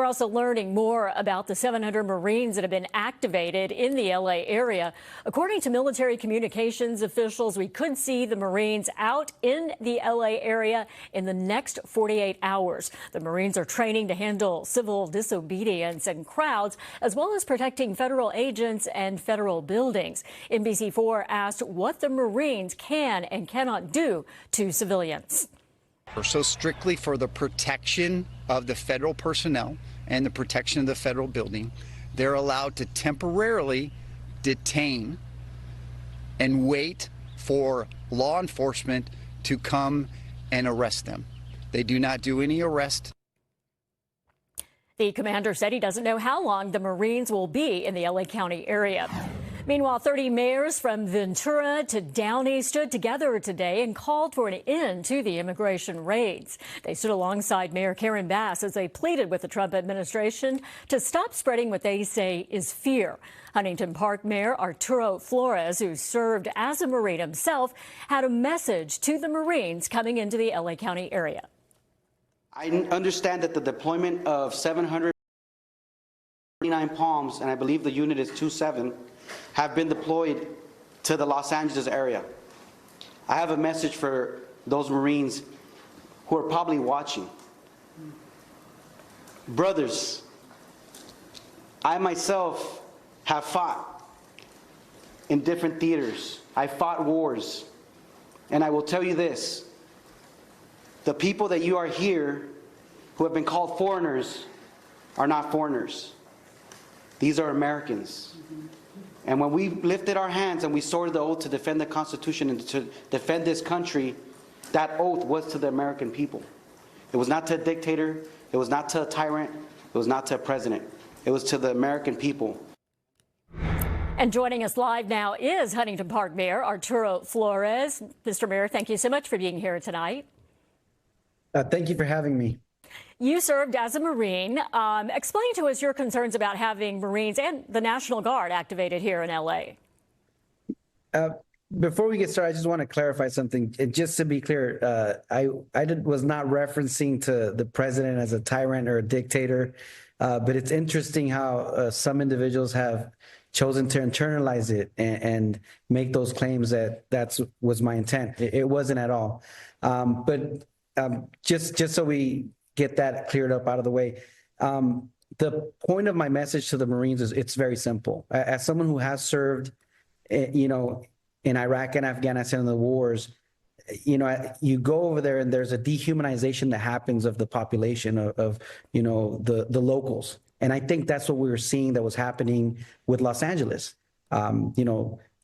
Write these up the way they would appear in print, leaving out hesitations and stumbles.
also learning more about the 700 Marines that have been activated in the L.A. area. According to military communications officials, we could see the Marines out in the L.A. area in the next 48 hours. The Marines are training to handle civil disobedience and crowds, as well as protecting federal agents and federal buildings. NBC4 asked what the Marines can and cannot do to civilians. So strictly for the protection of the federal personnel and the protection of the federal building, they're allowed to temporarily detain and wait for law enforcement to come and arrest them. They do not do any arrest. The commander said he doesn't know how long the Marines will be in the LA County area. Meanwhile, 30 mayors from Ventura to Downey stood together today and called for an end to the immigration raids. They stood alongside Mayor Karen Bass as they pleaded with the Trump administration to stop spreading what they say is fear. Huntington Park Mayor Arturo Flores, who served as a Marine himself, had a message to the Marines coming into the LA County area. I understand that the deployment of 739 Palms, and I believe the unit is 27, have been deployed to the Los Angeles area. I have a message for those Marines who are probably watching. Brothers, I myself have fought in different theaters. I fought wars. And I will tell you this, the people that you are here who have been called foreigners are not foreigners. These are Americans. And when we lifted our hands and we swore the oath to defend the Constitution and to defend this country, that oath was to the American people. It was not to a dictator. It was not to a tyrant. It was not to a president. It was to the American people. And joining us live now is Huntington Park Mayor Arturo Flores. Mr. Mayor, thank you so much for being here tonight. Thank you for having me. You served as a Marine. Explain to us your concerns about having Marines and the National Guard activated here in L.A. Before we get started, I just want to clarify something. Just to be clear, I was not referencing to the president as a tyrant or a dictator, but it's interesting how some individuals have chosen to internalize it and make those claims that was my intent. It wasn't at all. But just so we get that cleared up out of the way. The point of my message to the Marines is it's very simple. As someone who has served, in Iraq and Afghanistan in the wars, you go over there and there's a dehumanization that happens of the population of the locals. And I think that's what we were seeing that was happening with Los Angeles.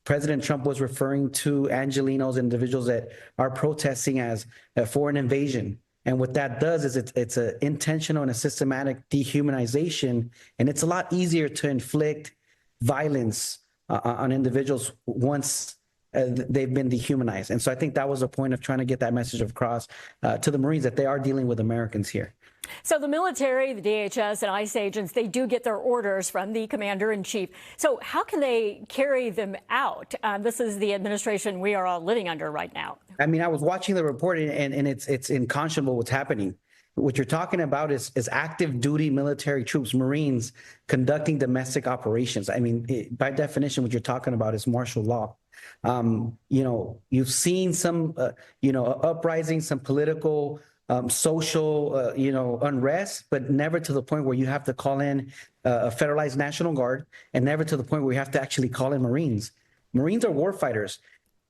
President Trump was referring to Angelenos, individuals that are protesting as for an invasion. And what that does is it's an intentional and a systematic dehumanization. And it's a lot easier to inflict violence on individuals once they've been dehumanized. And so I think that was the point of trying to get that message across to the Marines that they are dealing with Americans here. So the military, the DHS, and ICE agents, they do get their orders from the commander-in-chief. So how can they carry them out? This is the administration we are all living under right now. I mean, I was watching the report, and it's unconscionable what's happening. What you're talking about is active duty military troops, Marines, conducting domestic operations. I mean, by definition, what you're talking about is martial law. You've seen some, uprising, some political, social, unrest, but never to the point where you have to call in a federalized National Guard, and never to the point where you have to actually call in Marines. Marines are warfighters.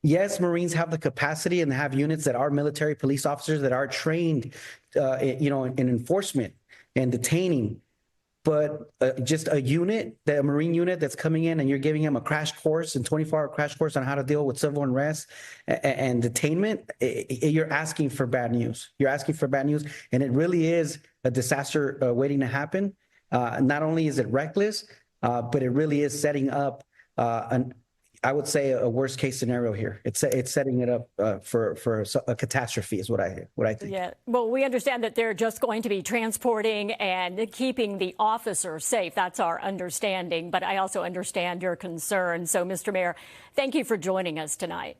Yes, Marines have the capacity and have units that are military police officers that are trained, in enforcement and detaining. But just a Marine unit that's coming in and you're giving them a crash course and 24-hour crash course on how to deal with civil unrest and detainment, you're asking for bad news. You're asking for bad news. And it really is a disaster waiting to happen. Not only is it reckless, but it really is setting up I would say a worst case scenario here. It's setting it up for a catastrophe is what I think. Yeah. Well, we understand that they're just going to be transporting and keeping the officers safe. That's our understanding. But I also understand your concern. So, Mr. Mayor, thank you for joining us tonight.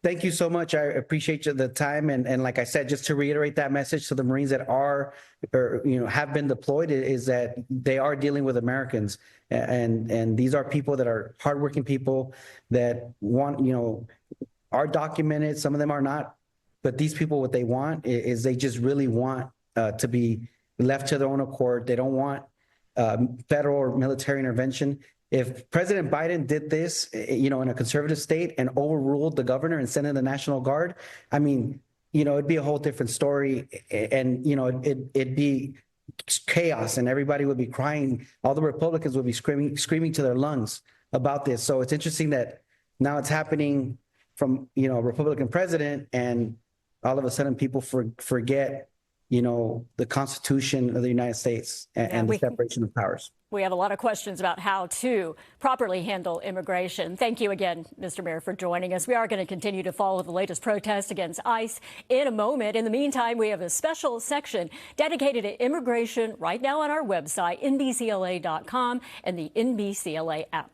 thank you so much. I appreciate the time. And like I said, just to reiterate that message to the Marines that are, or, have been deployed, is that they are dealing with Americans. And these are people that are hardworking people that want, are documented. Some of them are not. But these people, what they want is they just really want to be left to their own accord. They don't want federal or military intervention. If President Biden did this, in a conservative state and overruled the governor and sent in the National Guard, I mean, it'd be a whole different story, and it'd be chaos, and everybody would be crying. All the Republicans would be screaming to their lungs about this. So it's interesting that now it's happening from a Republican president, and all of a sudden people forget the Constitution of the United States and the separation of powers. We have a lot of questions about how to properly handle immigration. Thank you again, Mr. Mayor, for joining us. We are going to continue to follow the latest protests against ICE in a moment. In the meantime, we have a special section dedicated to immigration right now on our website, NBCLA.com, and the NBCLA app.